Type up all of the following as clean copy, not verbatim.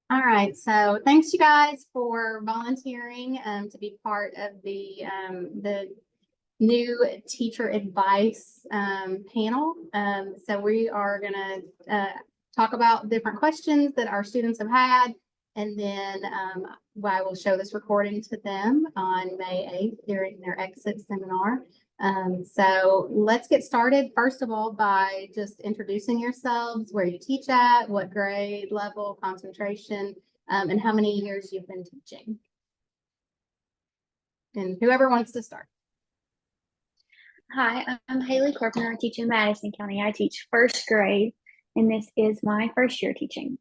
All right, so thanks you guys for volunteering to be part of the new teacher advice panel. So we are going to talk about different questions that our students have had, and then I will show this recording to them on May 8th during their exit seminar. So let's get started, first of all, by just introducing yourselves, where you teach at, what grade, level, concentration, and how many years you've been teaching. And whoever wants to start. Hi, I'm Haley Carpenter. I teach in Madison County. I teach first grade, and this is my first year teaching.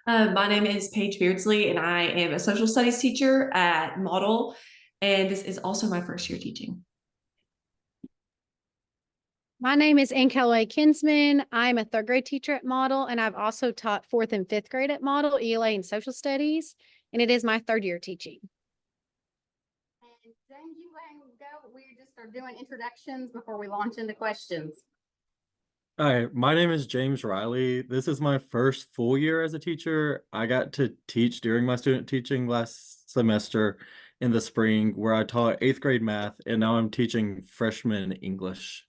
My name is Paige Beardsley, and I am a social studies teacher at Model, and this is also my first year teaching. My name is Anne-Callaway Kinsman. I'm a third grade teacher at Model, and I've also taught fourth and fifth grade at Model, ELA and social studies, and it is my third year teaching. And James, you go. We just are doing introductions before we launch into questions. Hi, my name is James Riley. This is my first full year as a teacher. I got to teach during my student teaching last semester in the spring, where I taught 8th grade math, and now I'm teaching freshman English.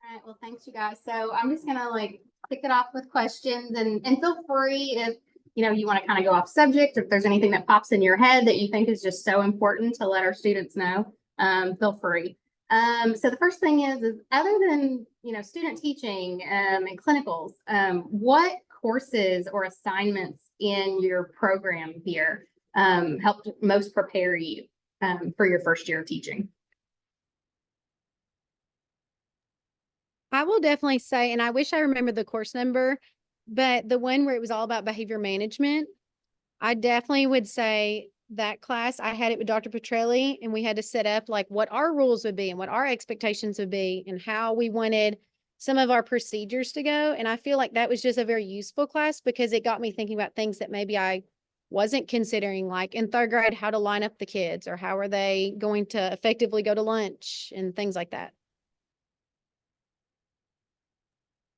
All right, well, thanks you guys. So I'm just gonna kick it off with questions, and feel free if you want to kind of go off subject, if there's anything that pops in your head that you think is just so important to let our students know, feel free. So the first thing is other than student teaching and clinicals, what courses or assignments in your program here helped most prepare you for your first year of teaching? I will definitely say, and I wish I remembered the course number, but the one where it was all about behavior management, I definitely would say that class. I had it with Dr. Petrelli, and we had to set up like what our rules would be and what our expectations would be and how we wanted some of our procedures to go. And I feel like that was just a very useful class because it got me thinking about things that maybe I wasn't considering, like in third grade, how to line up the kids or how are they going to effectively go to lunch and things like that.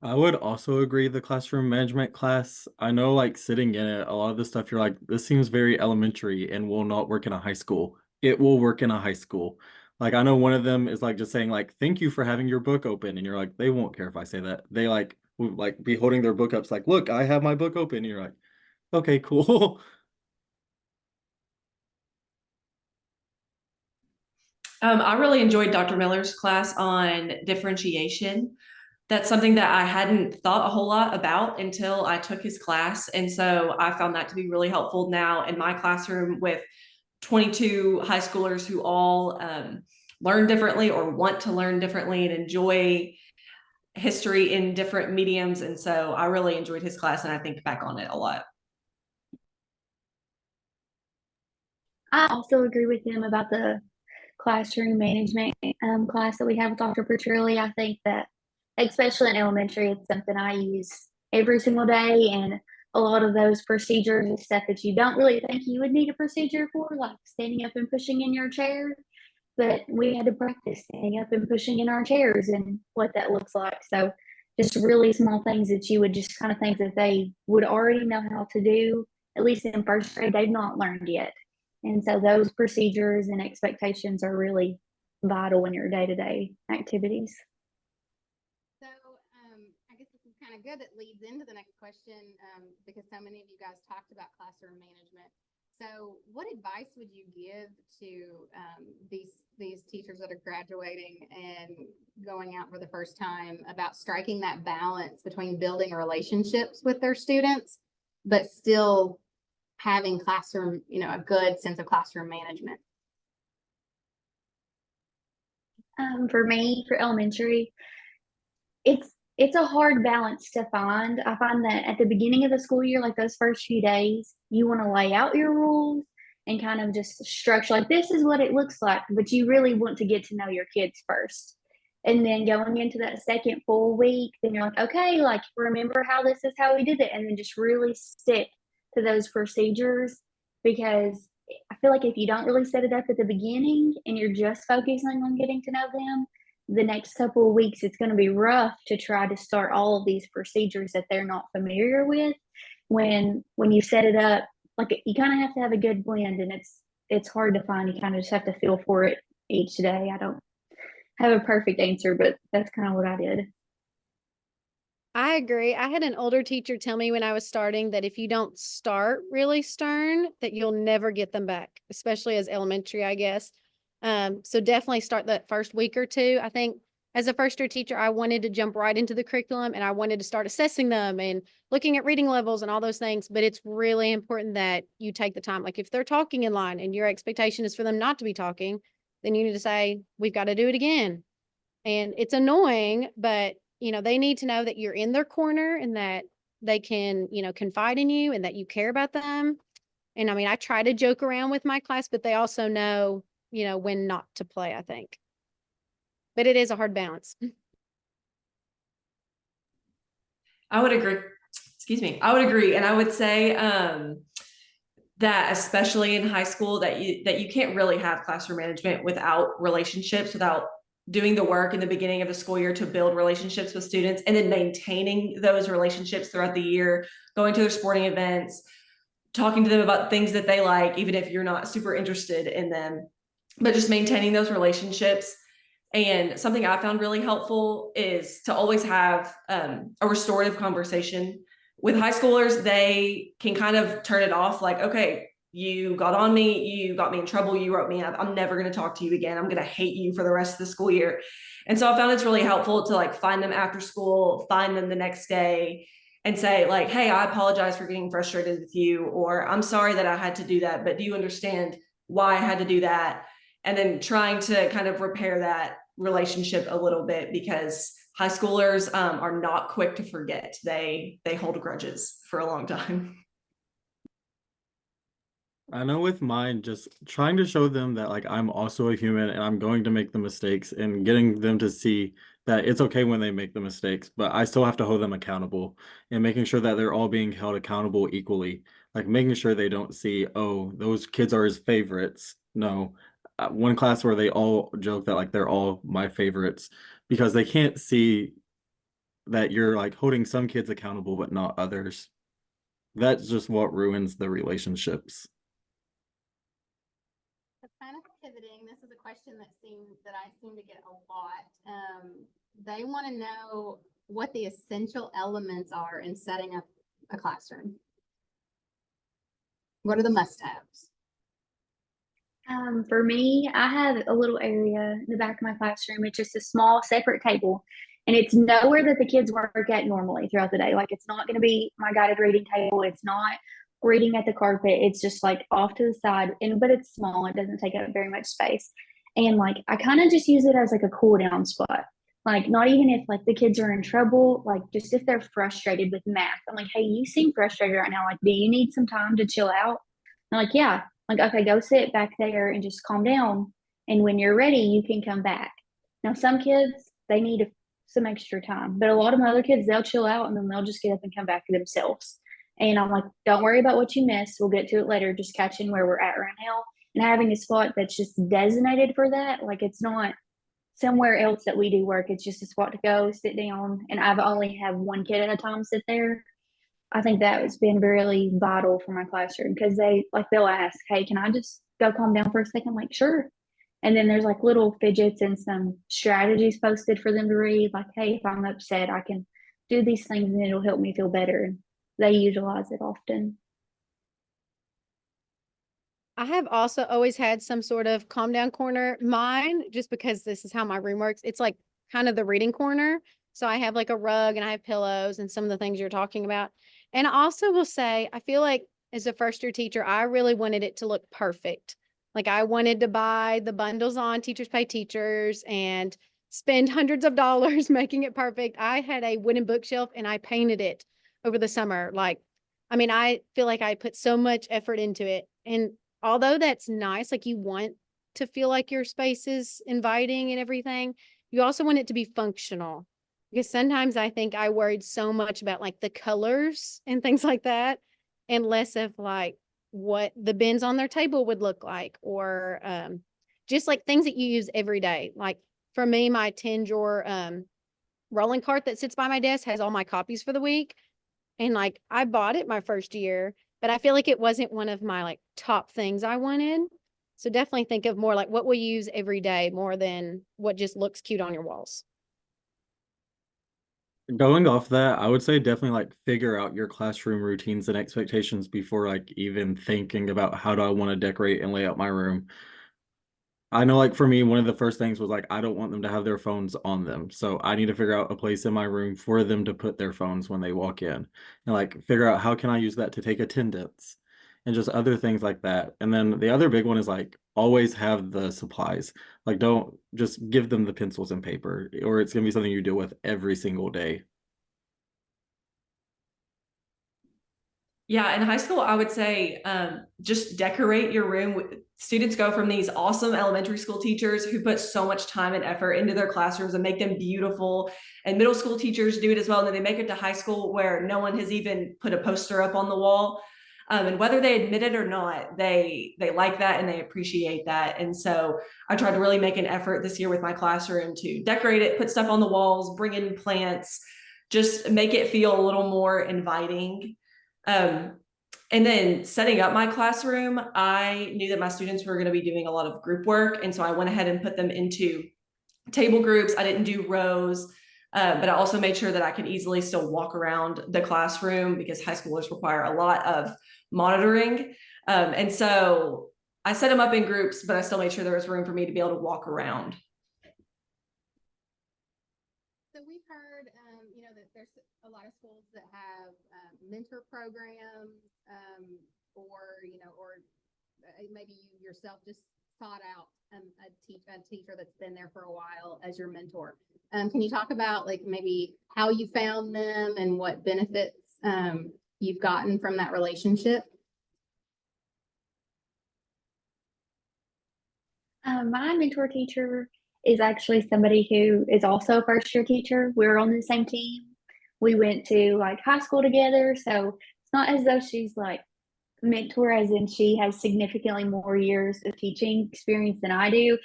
I would also agree the classroom management class. I know, like, sitting in it, a lot of the stuff you're like, this seems very elementary and will not work in a high school. It will work in a high school. Like, I know one of them is like just saying like, thank you for having your book open. And you're like, they won't care if I say that. They like would like be holding their book up. It's like, look, I have my book open. And you're like, okay, cool. I really enjoyed Dr. Miller's class on differentiation. That's something that I hadn't thought a whole lot about until I took his class. And so I found that to be really helpful now in my classroom with 22 high schoolers who all learn differently or want to learn differently and enjoy history in different mediums. And so I really enjoyed his class, and I think back on it a lot. I also agree with him about the classroom management class that we have with Dr. Petrelli. I think that, especially in elementary, it's something I use every single day. And a lot of those procedures and stuff that you don't really think you would need a procedure for, like standing up and pushing in your chair. But we had to practice standing up and pushing in our chairs and what that looks like. So just really small things that you would just kind of think that they would already know how to do, at least in first grade, they've not learned yet. And so those procedures and expectations are really vital in your day-to-day activities. So I guess this is kind of good. It leads into the next question because so many of you guys talked about classroom management. So what advice would you give to these teachers that are graduating and going out for the first time about striking that balance between building relationships with their students, but still having classroom, a good sense of classroom management? For me, for elementary, it's a hard balance to find. I find that at the beginning of the school year, like those first few days, you want to lay out your rules and kind of just structure like this is what it looks like, but you really want to get to know your kids first. And then going into that second full week, then you're like, okay, like remember how this is how we did it, and then just really stick to those procedures, because I feel like if you don't really set it up at the beginning and you're just focusing on getting to know them, the next couple of weeks, it's going to be rough to try to start all of these procedures that they're not familiar with. When you set it up, like you kind of have to have a good blend, and it's hard to find. You kind of just have to feel for it each day. I don't have a perfect answer, but that's kind of what I did. I agree. I had an older teacher tell me when I was starting that if you don't start really stern, that you'll never get them back, especially as elementary, I guess. So definitely start that first week or two. I think as a first year teacher, I wanted to jump right into the curriculum and I wanted to start assessing them and looking at reading levels and all those things. But it's really important that you take the time. Like if they're talking in line and your expectation is for them not to be talking, then you need to say, we've got to do it again. And it's annoying, but they need to know that you're in their corner and that they can, confide in you and that you care about them. And I mean, I try to joke around with my class, but they also know, when not to play, I think. But it is a hard balance. I would agree. Excuse me. I would agree. And I would say that especially in high school that you can't really have classroom management without relationships, without doing the work in the beginning of the school year to build relationships with students and then maintaining those relationships throughout the year, going to their sporting events, talking to them about things that they like, even if you're not super interested in them, but just maintaining those relationships. And something I found really helpful is to always have a restorative conversation. With high schoolers, they can kind of turn it off like, okay, you got on me, you got me in trouble, you wrote me up, I'm never going to talk to you again, I'm going to hate you for the rest of the school year. And so I found it's really helpful to like find them after school, find them the next day and say like, hey, I apologize for getting frustrated with you, or I'm sorry that I had to do that, but do you understand why I had to do that? And then trying to kind of repair that relationship a little bit, because high schoolers are not quick to forget. They hold grudges for a long time. I know with mine, just trying to show them that like I'm also a human and I'm going to make the mistakes and getting them to see that it's okay when they make the mistakes, but I still have to hold them accountable and making sure that they're all being held accountable equally. Like making sure they don't see, oh, those kids are his favorites. No, one class where they all joke that like they're all my favorites because they can't see that you're like holding some kids accountable but not others. That's just what ruins the relationships. So kind of pivoting, this is a question that I seem to get a lot. They want to know what the essential elements are in setting up a classroom. What are the must-haves? For me, I have a little area in the back of my classroom. It's just a small separate table, and it's nowhere that the kids work at normally throughout the day. Like it's not going to be my guided reading table. It's not reading at the carpet. It's just like off to the side, but it's small. It doesn't take up very much space. And like I kind of just use it as like a cool down spot. Like not even if like the kids are in trouble, like just if they're frustrated with math. I'm like, hey, you seem frustrated right now. Like, do you need some time to chill out? I'm like, yeah. Like, okay, go sit back there and just calm down. And when you're ready, you can come back. Now, some kids, they need some extra time, but a lot of my other kids, they'll chill out and then they'll just get up and come back to themselves. And I'm like, don't worry about what you missed. We'll get to it later. Just catching where we're at right now and having a spot that's just designated for that. Like, it's not somewhere else that we do work. It's just a spot to go sit down. And I've only have one kid at a time sit there. I think that has been really vital for my classroom because they'll ask, hey, can I just go calm down for a second? I'm like, sure. And then there's like little fidgets and some strategies posted for them to read. Like, hey, if I'm upset, I can do these things and it'll help me feel better. And they utilize it often. I have also always had some sort of calm down corner. Mine, just because this is how my room works, it's like kind of the reading corner. So I have like a rug and I have pillows and some of the things you're talking about. And I also will say, I feel like as a first year teacher, I really wanted it to look perfect. Like I wanted to buy the bundles on Teachers Pay Teachers and spend hundreds of dollars making it perfect. I had a wooden bookshelf and I painted it over the summer. I feel like I put so much effort into it. And although that's nice, like you want to feel like your space is inviting and everything, you also want it to be functional. Because sometimes I think I worried so much about like the colors and things like that, and less of like what the bins on their table would look like, or just like things that you use every day. Like for me, my 10-drawer rolling cart that sits by my desk has all my copies for the week. And like I bought it my first year, but I feel like it wasn't one of my like top things I wanted. So definitely think of more like what we use every day more than what just looks cute on your walls. Going off that, I would say definitely like figure out your classroom routines and expectations before like even thinking about how do I want to decorate and lay out my room. I know like for me, one of the first things was like I don't want them to have their phones on them. So I need to figure out a place in my room for them to put their phones when they walk in. And like figure out how can I use that to take attendance and just other things like that. And then the other big one is like always have the supplies. Like don't just give them the pencils and paper or it's gonna be something you deal with every single day. Yeah, in high school, I would say just decorate your room. Students go from these awesome elementary school teachers who put so much time and effort into their classrooms and make them beautiful. And middle school teachers do it as well. And then they make it to high school where no one has even put a poster up on the wall. And whether they admit it or not, they like that and they appreciate that. And so I tried to really make an effort this year with my classroom to decorate it, put stuff on the walls, bring in plants, just make it feel a little more inviting. And then setting up my classroom, I knew that my students were going to be doing a lot of group work. And so I went ahead and put them into table groups. I didn't do rows, but I also made sure that I could easily still walk around the classroom because high schoolers require a lot of monitoring. And so I set them up in groups, but I still made sure there was room for me to be able to walk around. So we've heard, that there's a lot of schools that have mentor programs, or maybe you yourself just sought out a teacher that's been there for a while as your mentor. Can you talk about like maybe how you found them and what benefits you've gotten from that relationship? My mentor teacher is actually somebody who is also a first year teacher. We're on the same team. We went to like high school together. So it's not as though she's like mentor as in she has significantly more years of teaching experience than I do.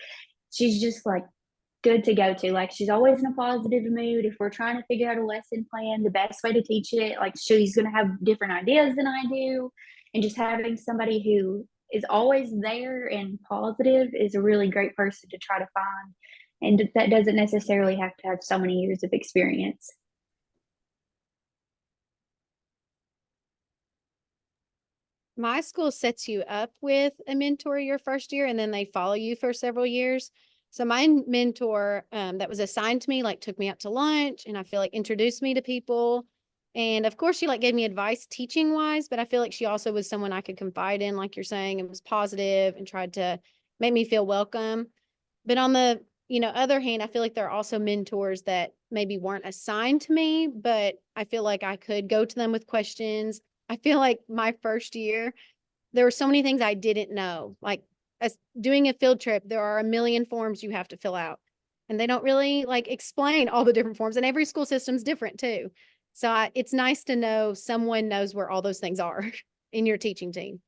She's just like good to go to. Like she's always in a positive mood. If we're trying to figure out a lesson plan, the best way to teach it, like she's going to have different ideas than I do. And just having somebody who is always there and positive is a really great person to try to find. And that doesn't necessarily have to have so many years of experience. My school sets you up with a mentor your first year and then they follow you for several years. So my mentor that was assigned to me like took me out to lunch and I feel like introduced me to people. And of course she like gave me advice teaching wise, but I feel like she also was someone I could confide in, like you're saying, and was positive and tried to make me feel welcome. But on the, other hand, I feel like there are also mentors that maybe weren't assigned to me, but I feel like I could go to them with questions. I feel like my first year, there were so many things I didn't know. Like as doing a field trip, there are a million forms you have to fill out. And they don't really like explain all the different forms. And every school system's different too. So it's nice to know someone knows where all those things are in your teaching team.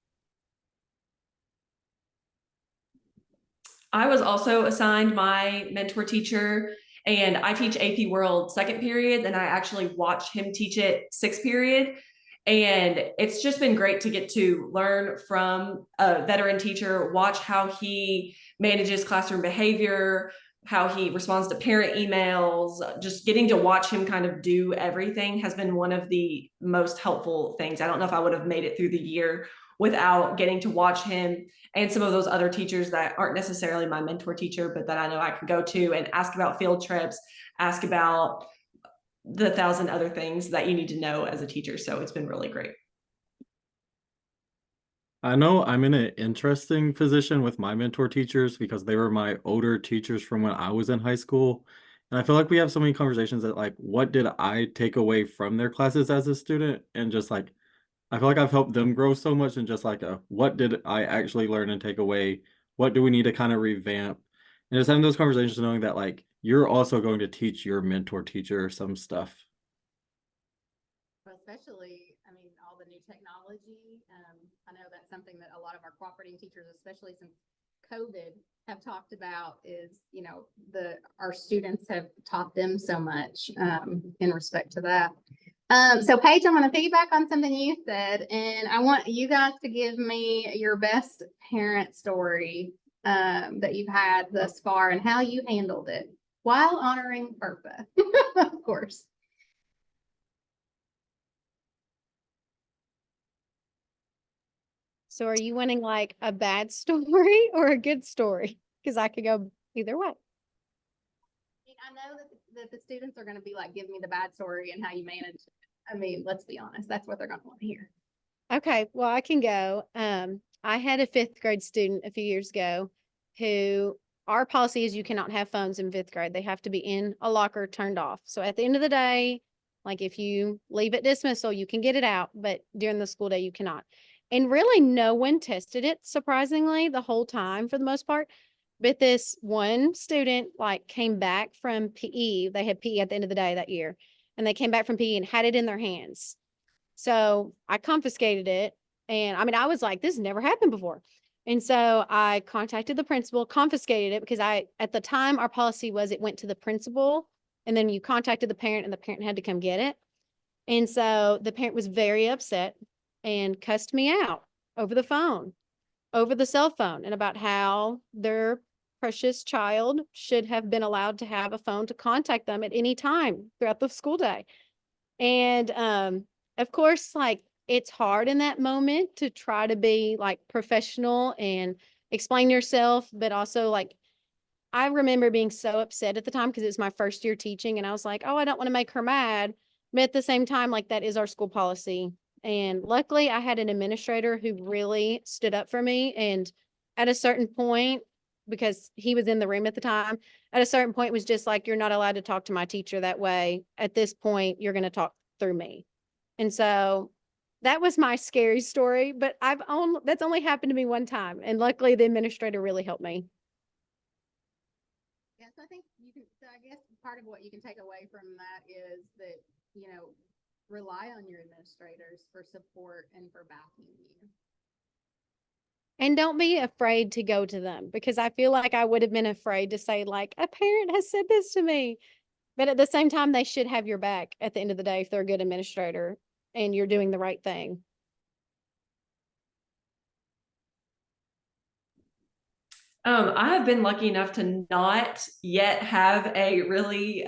I was also assigned my mentor teacher, and I teach AP World second period, and I actually watch him teach it sixth period. And it's just been great to get to learn from a veteran teacher, watch how he manages classroom behavior, how he responds to parent emails. Just getting to watch him kind of do everything has been one of the most helpful things. I don't know if I would have made it through the year without getting to watch him and some of those other teachers that aren't necessarily my mentor teacher, but that I know I can go to and ask about field trips, ask about the 1,000 other things that you need to know as a teacher. So it's been really great. I know I'm in an interesting position with my mentor teachers because they were my older teachers from when I was in high school. And I feel like we have so many conversations that like, what did I take away from their classes as a student? And just like, I feel like I've helped them grow so much and just like, what did I actually learn and take away? What do we need to kind of revamp? And just having those conversations knowing that like, you're also going to teach your mentor teacher some stuff. Especially, all the new technology. I know that's something that a lot of our cooperating teachers, especially since COVID have talked about is, our students have taught them so much, in respect to that. So Paige, I'm going to piggyback on something you said, and I want you guys to give me your best parent story, that you've had thus far and how you handled it while honoring FERPA, of course. So are you wanting like a bad story or a good story? Because I could go either way. I know that the students are going to be like, give me the bad story and how you manage it. I mean, let's be honest, that's what they're going to want to hear. Okay, well, I can go. I had a fifth grade student a few years ago who our policy is you cannot have phones in fifth grade. They have to be in a locker turned off. So at the end of the day, like if you leave at dismissal, you can get it out, but during the school day, you cannot. And really no one tested it, surprisingly, the whole time for the most part. But this one student like came back from PE. They had PE at the end of the day that year. And they came back from PE and had it in their hands. So I confiscated it. And I mean, I was like, this never happened before. And so I contacted the principal, confiscated it because at the time, our policy was it went to the principal and then you contacted the parent and the parent had to come get it. And so the parent was very upset and cussed me out over the phone, over the cell phone, and about how their precious child should have been allowed to have a phone to contact them at any time throughout the school day. And of course, like it's hard in that moment to try to be like professional and explain yourself, but also like I remember being so upset at the time because it was my first year teaching and I was like, oh, I don't want to make her mad. But at the same time, like that is our school policy. And luckily I had an administrator who really stood up for me. And at a certain point, because he was in the room at the time, at a certain point was just like, you're not allowed to talk to my teacher that way. At this point, you're going to talk through me. And so that was my scary story, but that's only happened to me one time. And luckily the administrator really helped me. Yes, I think so I guess part of what you can take away from that is that, rely on your administrators for support and for backing you. And don't be afraid to go to them because I feel like I would have been afraid to say like, a parent has said this to me. But at the same time, they should have your back at the end of the day if they're a good administrator and you're doing the right thing. I have been lucky enough to not yet have a really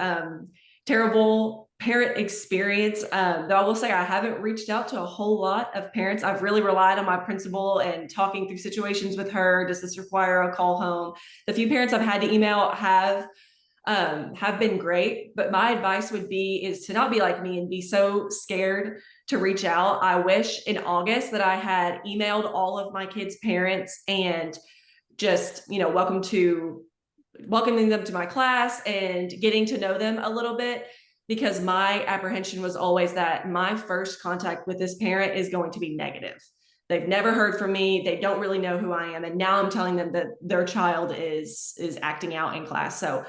terrible parent experience. Though I will say I haven't reached out to a whole lot of parents. I've really relied on my principal and talking through situations with her. Does this require a call home? The few parents I've had to email have been great, but my advice would be is to not be like me and be so scared to reach out. I wish in August that I had emailed all of my kids' parents and just, welcoming them to my class and getting to know them a little bit, because my apprehension was always that my first contact with this parent is going to be negative. They've never heard from me. They don't really know who I am. And now I'm telling them that their child is acting out in class. So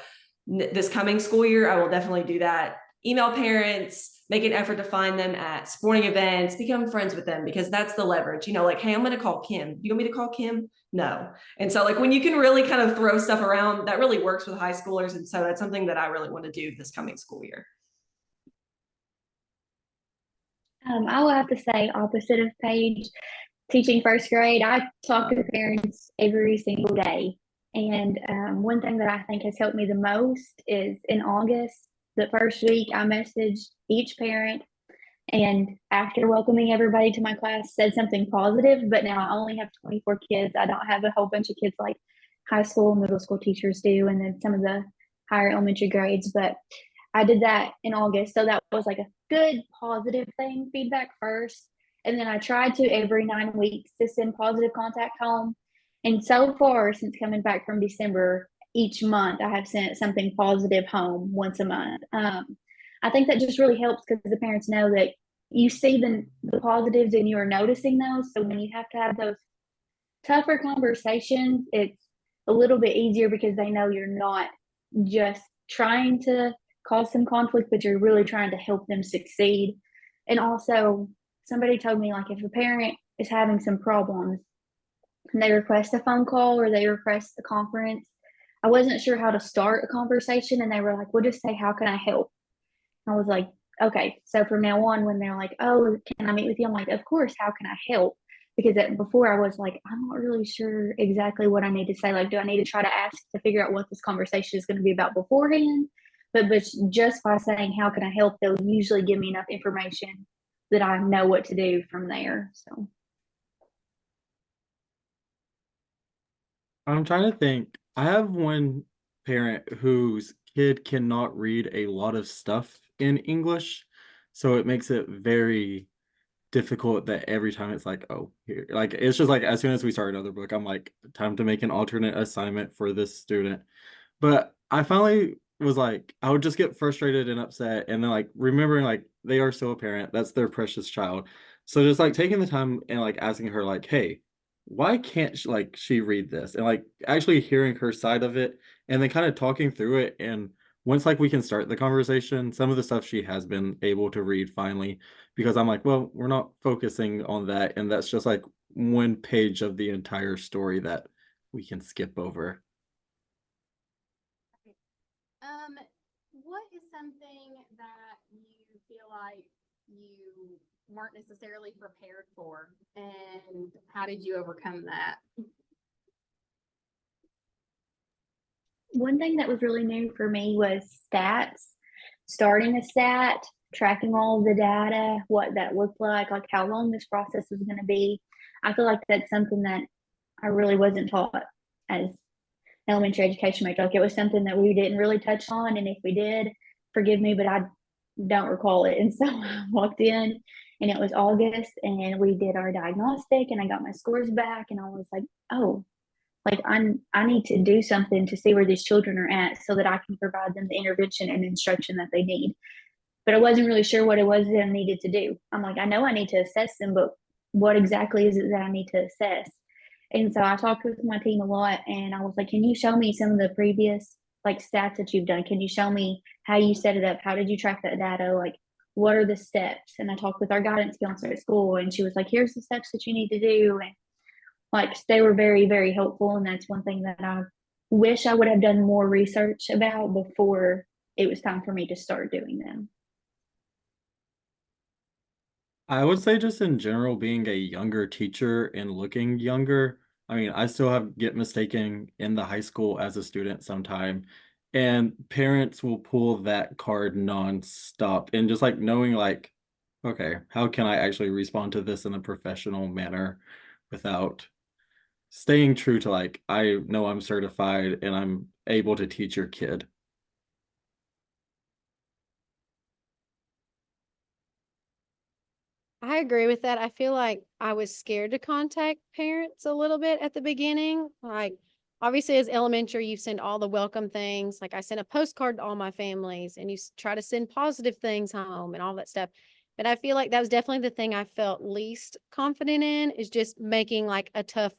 this coming school year, I will definitely do that. Email parents, make an effort to find them at sporting events, become friends with them, because that's the leverage. Like, hey, I'm going to call Kim. You want me to call Kim? No. And so like when you can really kind of throw stuff around, that really works with high schoolers. And so that's something that I really want to do this coming school year. I will have to say opposite of Paige. Teaching first grade, I talk to the parents every single day. And one thing that I think has helped me the most is in August, the first week, I messaged each parent and after welcoming everybody to my class said something positive, but now I only have 24 kids. I don't have a whole bunch of kids like high school, middle school teachers do, and then some of the higher elementary grades. But I did that in August. So that was like a good positive thing, feedback first. And then I tried to every 9 weeks to send positive contact home. And so far, since coming back from December, each month I have sent something positive home once a month. I think that just really helps because the parents know that you see the positives and you are noticing those. So when you have to have those tougher conversations, it's a little bit easier because they know you're not just trying to cause some conflict, but you're really trying to help them succeed. And also, somebody told me, like, if a parent is having some problems, and they request a phone call or they request a conference, I wasn't sure how to start a conversation, and they were like, "We'll just say, how can I help?" I was like, okay. So from now on, when they're like, "Oh, can I meet with you?" I'm like, "Of course. How can I help?" Because before I was like, I'm not really sure exactly what I need to say. Like, do I need to try to ask to figure out what this conversation is going to be about beforehand? But just by saying, "How can I help?" they'll usually give me enough information that I know what to do from there. So I'm trying to think. I have one parent whose kid cannot read a lot of stuff in English, so it makes it very difficult that every time it's like, oh, here, like it's just like as soon as we start another book, I'm like, time to make an alternate assignment for this student. But I finally was like, I would just get frustrated and upset, and then like remembering like they are still a parent, that's their precious child. So just like taking the time and like asking her like, hey, why can't she read this? And like actually hearing her side of it and then kind of talking through it. And once like we can start the conversation, some of the stuff she has been able to read finally, because I'm like, well, we're not focusing on that. And that's just like one page of the entire story that we can skip over. Um, what is something that you feel like you weren't necessarily prepared for, and how did you overcome that? one thing that was really new for me was stats, starting a stat, tracking all the data, what that looked like how long this process was going to be. I feel like that's something that I really wasn't taught as elementary education major. Like, it was something that we didn't really touch on, and if we did, forgive me, but I don't recall it. And so I walked in, and it was August, and we did our diagnostic, and I got my scores back, and I was like, oh, like I need to do something to see where these children are at so that I can provide them the intervention and instruction that they need. But I wasn't really sure what it was that I needed to do. I'm like, I know I need to assess them, but what exactly is it that I need to assess? And so I talked with my team a lot, and I was like, can you show me some of the previous like stats that you've done? Can you show me how you set it up? How did you track that data? Like, what are the steps? And I talked with our guidance counselor at school, and she was like, here's the steps that you need to do. And like, they were very, very helpful. And that's one thing that I wish I would have done more research about before it was time for me to start doing them. I would say just in general, being a younger teacher and looking younger. I mean, I still have get mistaken in the high school as a student sometime, and parents will pull that card nonstop. And just like knowing like, okay, how can I actually respond to this in a professional manner without staying true to like, I know I'm certified and I'm able to teach your kid. I agree with that. I feel like I was scared to contact parents a little bit at the beginning. Like, obviously, as elementary, you send all the welcome things. Like, I sent a postcard to all my families, and you try to send positive things home and all that stuff. But I feel like that was definitely the thing I felt least confident in, is just making like a tough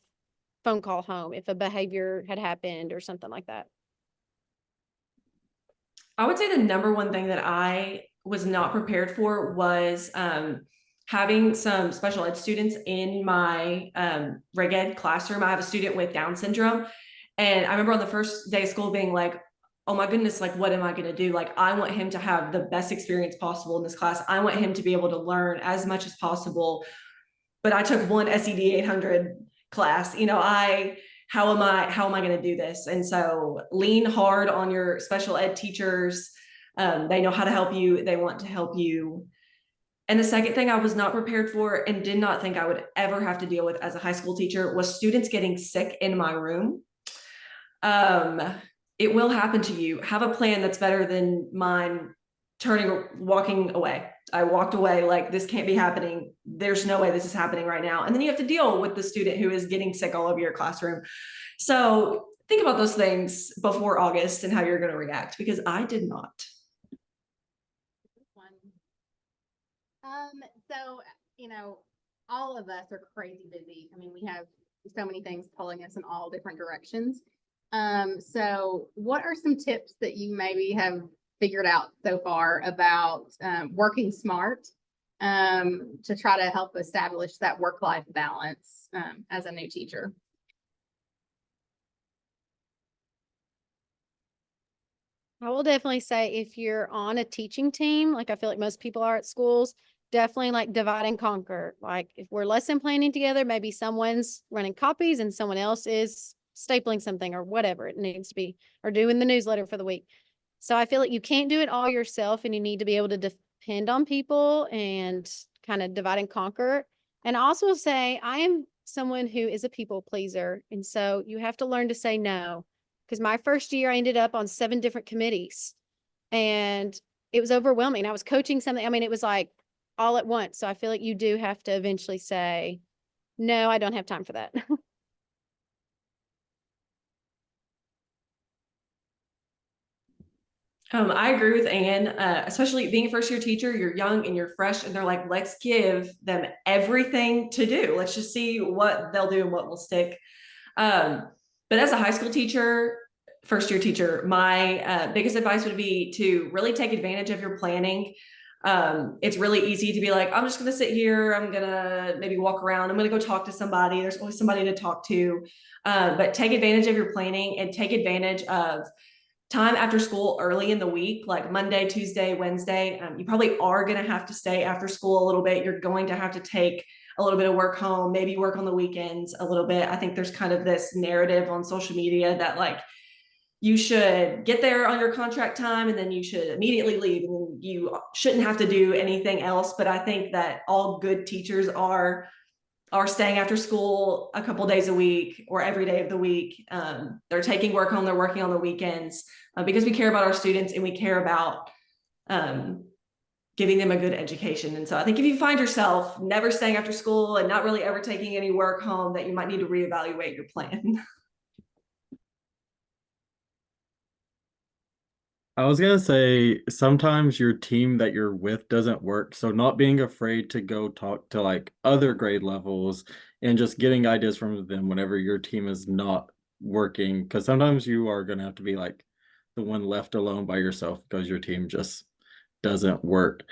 phone call home if a behavior had happened or something like that. I would say the number one thing that I was not prepared for was having some special ed students in my reg ed classroom. I have a student with Down syndrome. And I remember on the first day of school being like, oh my goodness, like, what am I going to do? Like, I want him to have the best experience possible in this class. I want him to be able to learn as much as possible. But I took one SED 800 class. How am I going to do this? And so lean hard on your special ed teachers. They know how to help you. They want to help you. And the second thing I was not prepared for and did not think I would ever have to deal with as a high school teacher was students getting sick in my room. Um, it will happen to you. Have a plan that's better than mine walking away. I walked away like, this can't be happening. There's no way this is happening right now. And then you have to deal with the student who is getting sick all over your classroom. So think about those things before August and how you're going to react, because I did not. So, all of us are crazy busy. I mean, we have so many things pulling us in all different directions. So what are some tips that you maybe have figured out so far about working smart to try to help establish that work-life balance as a new teacher? I will definitely say if you're on a teaching team, like I feel like most people are at schools, definitely like divide and conquer. Like if we're lesson planning together, maybe someone's running copies and someone else is stapling something or whatever it needs to be, or doing the newsletter for the week. So I feel like you can't do it all yourself and you need to be able to depend on people and kind of divide and conquer. And I also say I am someone who is a people pleaser. And so you have to learn to say no. Because my first year, I ended up on 7 different committees and it was overwhelming. I was coaching something. I mean, it was like all at once. So I feel like you do have to eventually say, no, I don't have time for that. I agree with Anne, especially being a first year teacher, you're young and you're fresh, and they're like, let's give them everything to do. Let's just see what they'll do and what will stick. But as a high school teacher, first year teacher, my biggest advice would be to really take advantage of your planning. It's really easy to be like, I'm just going to sit here. I'm going to maybe walk around. I'm going to go talk to somebody. There's always somebody to talk to. But take advantage of your planning and take advantage of time after school early in the week, like Monday, Tuesday, Wednesday. You probably are going to have to stay after school a little bit. You're going to have to take a little bit of work home, maybe work on the weekends a little bit. I think there's kind of this narrative on social media that like you should get there on your contract time and then you should immediately leave and you shouldn't have to do anything else. But I think that all good teachers are staying after school a couple days a week or every day of the week. They're taking work home, they're working on the weekends because we care about our students and we care about giving them a good education. And so I think if you find yourself never staying after school and not really ever taking any work home, that you might need to reevaluate your plan. I was gonna say sometimes your team that you're with doesn't work, so not being afraid to go talk to like other grade levels and just getting ideas from them whenever your team is not working, because sometimes you are gonna have to be like the one left alone by yourself because your team just doesn't work.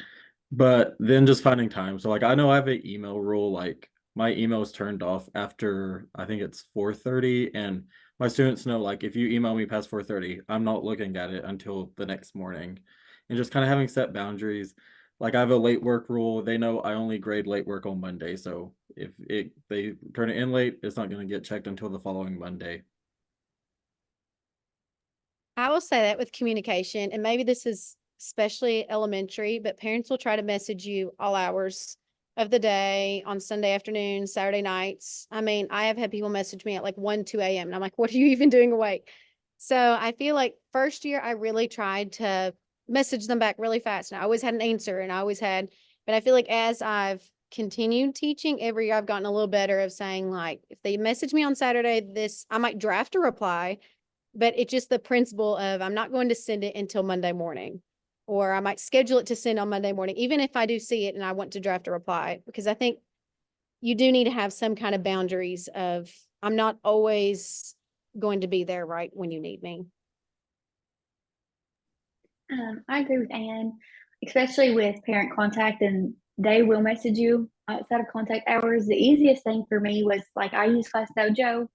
But then just finding time. So like I know I have an email rule, like my email is turned off after I think it's 4:30, and my students know like if you email me past 4:30, I'm not looking at it until the next morning. And just kind of having set boundaries. Like I have a late work rule. They know I only grade late work on Monday. So if they turn it in late, it's not going to get checked until the following Monday. I will say that with communication, and maybe this is especially elementary, but parents will try to message you all hours of the day on Sunday afternoons, Saturday nights. I mean, I have had people message me at like 1, 2 a.m. and I'm like, what are you even doing awake? So I feel like first year I really tried to message them back really fast. And I always had an answer and I always had, but I feel like as I've continued teaching every year, I've gotten a little better of saying like, if they message me on Saturday, I might draft a reply, but it's just the principle of I'm not going to send it until Monday morning, or I might schedule it to send on Monday morning, even if I do see it and I want to draft a reply, because I think you do need to have some kind of boundaries of I'm not always going to be there right when you need me. I agree with Anne, especially with parent contact, and they will message you outside of contact hours. The easiest thing for me was like I use Class Dojo,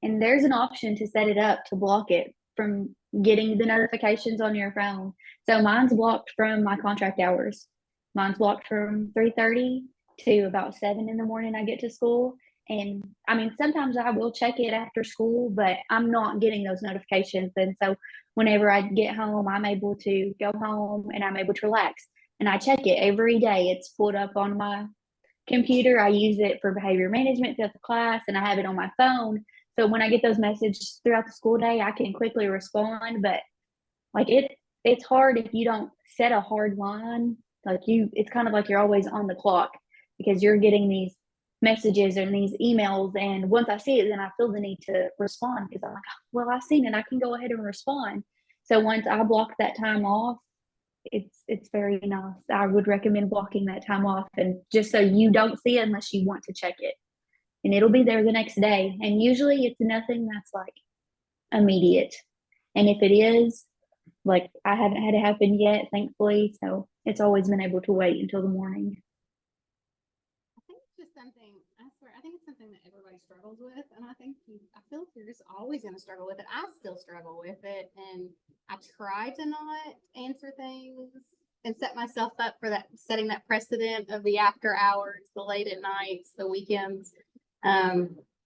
and there's an option to set it up to block it from getting the notifications on your phone. So mine's blocked from my contract hours. Mine's blocked from 3:30 to about 7 in the morning I get to school. And I mean, sometimes I will check it after school, but I'm not getting those notifications. And so whenever I get home, I'm able to go home and I'm able to relax. And I check it every day. It's pulled up on my computer. I use it for behavior management throughout the class, and I have it on my phone. So when I get those messages throughout the school day, I can quickly respond. But like it's hard if you don't set a hard line. It's kind of like you're always on the clock because you're getting these messages and these emails. And once I see it, then I feel the need to respond because I'm like, well, I've seen it. I can go ahead and respond. So once I block that time off, it's very nice. I would recommend blocking that time off, and just so you don't see it unless you want to check it. And it'll be there the next day. And usually it's nothing that's like immediate. And if it is, like I haven't had it happen yet, thankfully. So it's always been able to wait until the morning. I think it's just something, I swear, I think it's something something that everybody struggles with, and I feel like you're just always going to struggle with it. I still struggle with it, and I try to not answer things and set myself up for that, setting that precedent of the after hours, the late at nights, the weekends.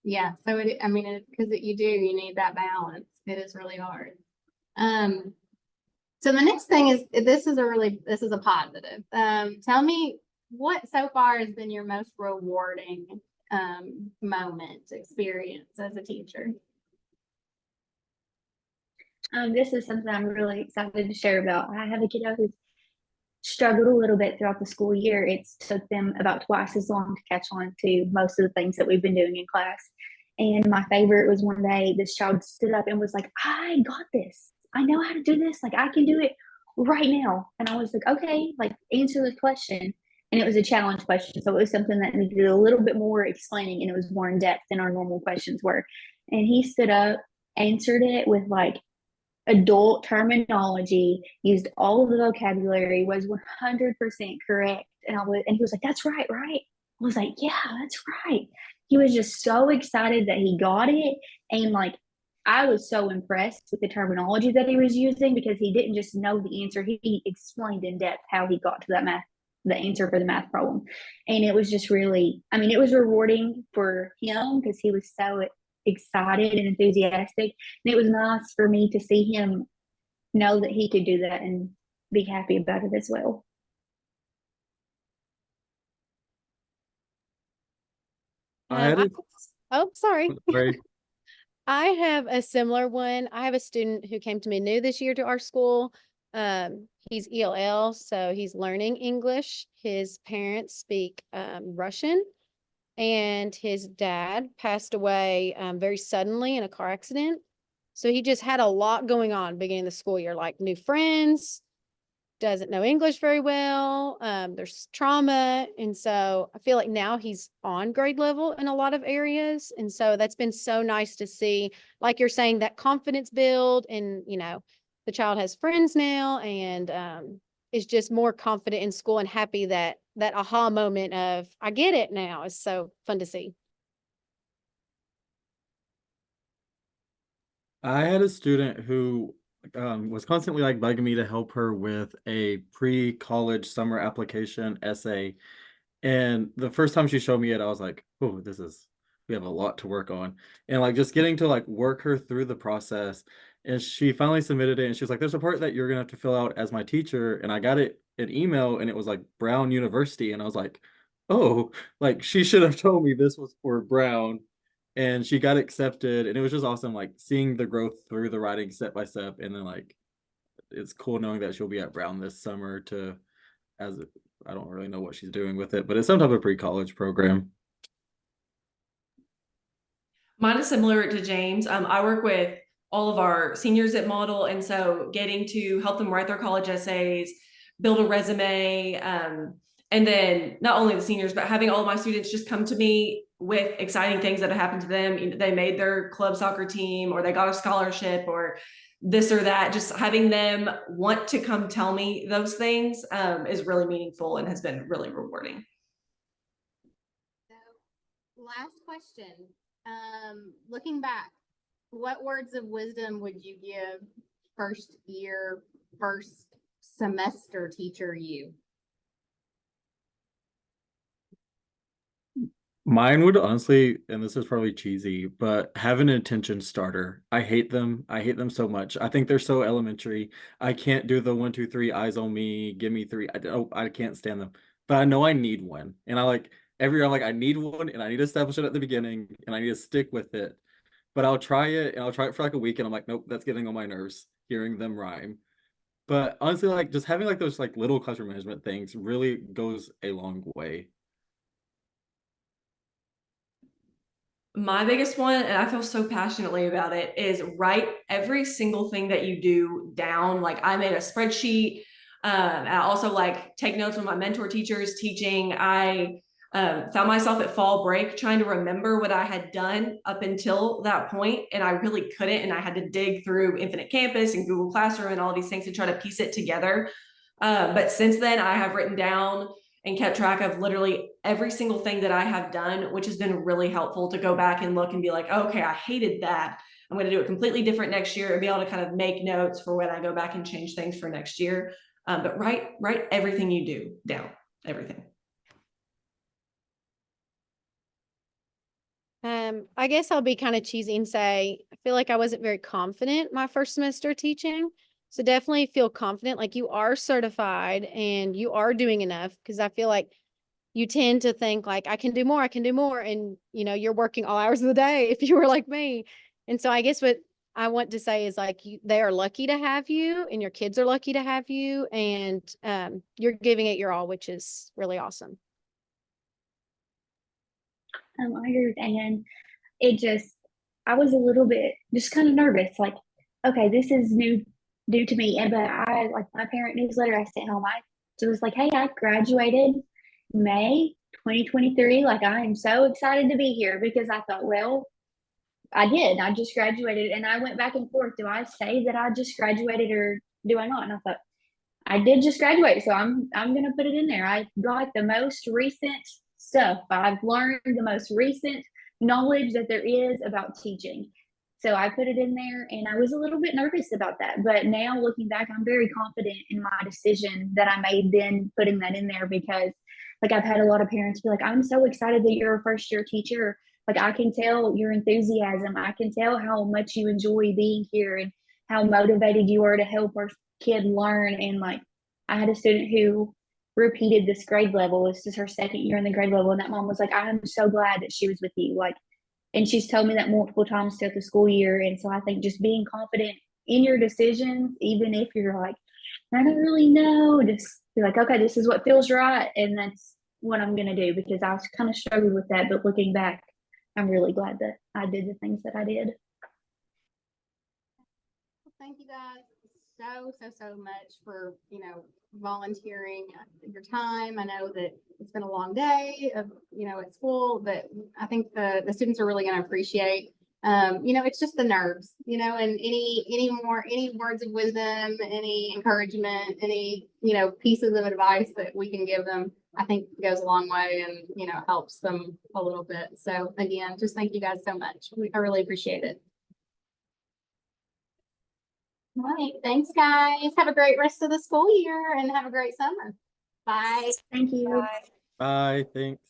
Yeah, so because you need that balance. It is really hard. So the next thing is, this is a positive. Tell me what so far has been your most rewarding moment, experience as a teacher. This is something I'm really excited to share about. I have a kiddo who's struggled a little bit throughout the school year. It's took them about twice as long to catch on to most of the things that we've been doing in class. And my favorite was one day this child stood up and was like, I got this. I know how to do this. Like, I can do it right now. And I was like, okay, like, answer the question. And it was a challenge question. So it was something that needed a little bit more explaining, and it was more in depth than our normal questions were. And he stood up, answered it with like adult terminology, used all of the vocabulary, was 100% correct. And he was like, that's right, right? I was like, yeah, that's right. He was just so excited that he got it. And like, I was so impressed with the terminology that he was using, because he didn't just know the answer. He explained in depth how he got to the answer for the math problem. And it was just really, it was rewarding for him because he was so excited and enthusiastic. And it was nice for me to see him know that he could do that and be happy about it as well. Sorry. Sorry. I have a similar one. I have a student who came to me new this year to our school. He's ELL, so he's learning English. His parents speak Russian, and his dad passed away very suddenly in a car accident. So he just had a lot going on beginning of the school year, like new friends, doesn't know English very well. There's trauma. And so I feel like now he's on grade level in a lot of areas. And so that's been so nice to see, like you're saying, that confidence build, and, the child has friends now, and is just more confident in school and happy that aha moment of, I get it now, is so fun to see. I had a student who was constantly like bugging me to help her with a pre-college summer application essay. And the first time she showed me it, I was like, oh, we have a lot to work on. And like just getting to like work her through the process. And she finally submitted it, and she was like, there's a part that you're gonna have to fill out as my teacher. And I got it an email, and it was like Brown University. And I was like, oh, like she should have told me this was for Brown. And she got accepted, and it was just awesome, like seeing the growth through the writing step by step. And then like it's cool knowing that she'll be at Brown this summer I don't really know what she's doing with it, but it's some type of pre-college program. Mine is similar to James. I work with all of our seniors at Model, and so getting to help them write their college essays, build a resume, and then not only the seniors, but having all of my students just come to me with exciting things that have happened to them. They made their club soccer team, or they got a scholarship, or this or that. Just having them want to come tell me those things is really meaningful and has been really rewarding. So, last question. Looking back, what words of wisdom would you give first semester teacher you? Mine would honestly, and this is probably cheesy, but have an attention starter. I hate them. I hate them so much. I think they're so elementary. I can't do the 1, 2, 3, eyes on me, give me 3. I can't stand them. But I know I need one. And I like every year I'm like, I need one, and I need to establish it at the beginning, and I need to stick with it. But I'll try it, and I'll try it for like a week, and I'm like, nope, that's getting on my nerves, hearing them rhyme. But honestly, like just having like those like little classroom management things really goes a long way. My biggest one, and I feel so passionately about it, is write every single thing that you do down. Like I made a spreadsheet. I also like take notes when my mentor teacher is teaching. I found myself at fall break trying to remember what I had done up until that point, and I really couldn't. And I had to dig through Infinite Campus and Google Classroom and all these things to try to piece it together. But since then, I have written down and kept track of literally every single thing that I have done, which has been really helpful to go back and look and be like, oh, okay, I hated that. I'm going to do it completely different next year and be able to kind of make notes for when I go back and change things for next year. But write everything you do down, everything. I guess I'll be kind of cheesy and say, I feel like I wasn't very confident my first semester teaching. So definitely feel confident, like you are certified and you are doing enough, because I feel like you tend to think like, I can do more, I can do more. And, you're working all hours of the day if you were like me. And so I guess what I want to say is like, they are lucky to have you and your kids are lucky to have you. And you're giving it your all, which is really awesome. I agree with Ann. I was a little bit just kind of nervous, like, okay, this is new to me. But I, like, my parent newsletter I sent home, it was like, hey, I graduated May 2023. Like, I am so excited to be here, because I thought, well, I just graduated, and I went back and forth. Do I say that I just graduated or do I not? And I thought, I did just graduate, so I'm gonna put it in there. I like the most recent stuff. I've learned the most recent knowledge that there is about teaching. So I put it in there, and I was a little bit nervous about that. But now looking back, I'm very confident in my decision that I made then putting that in there, because like I've had a lot of parents be like, I'm so excited that you're a first year teacher. Like, I can tell your enthusiasm. I can tell how much you enjoy being here and how motivated you are to help our kid learn. And like, I had a student who repeated this grade level. This is her second year in the grade level. And that mom was like, I'm so glad that she was with you. Like, and she's told me that multiple times throughout the school year. And so I think just being confident in your decisions, even if you're like, I don't really know, just be like, okay, this is what feels right. And that's what I'm going to do, because I was kind of struggled with that. But looking back, I'm really glad that I did the things that I did. Thank you guys so much for, volunteering your time. I know that it's been a long day of, at school, but I think the students are really going to appreciate, it's just the nerves, and any words of wisdom, any encouragement, any, pieces of advice that we can give them, I think goes a long way and, helps them a little bit. So again, just thank you guys so much. I really appreciate it. All right. Thanks, guys. Have a great rest of the school year and have a great summer. Bye. Thank you. Bye, thanks.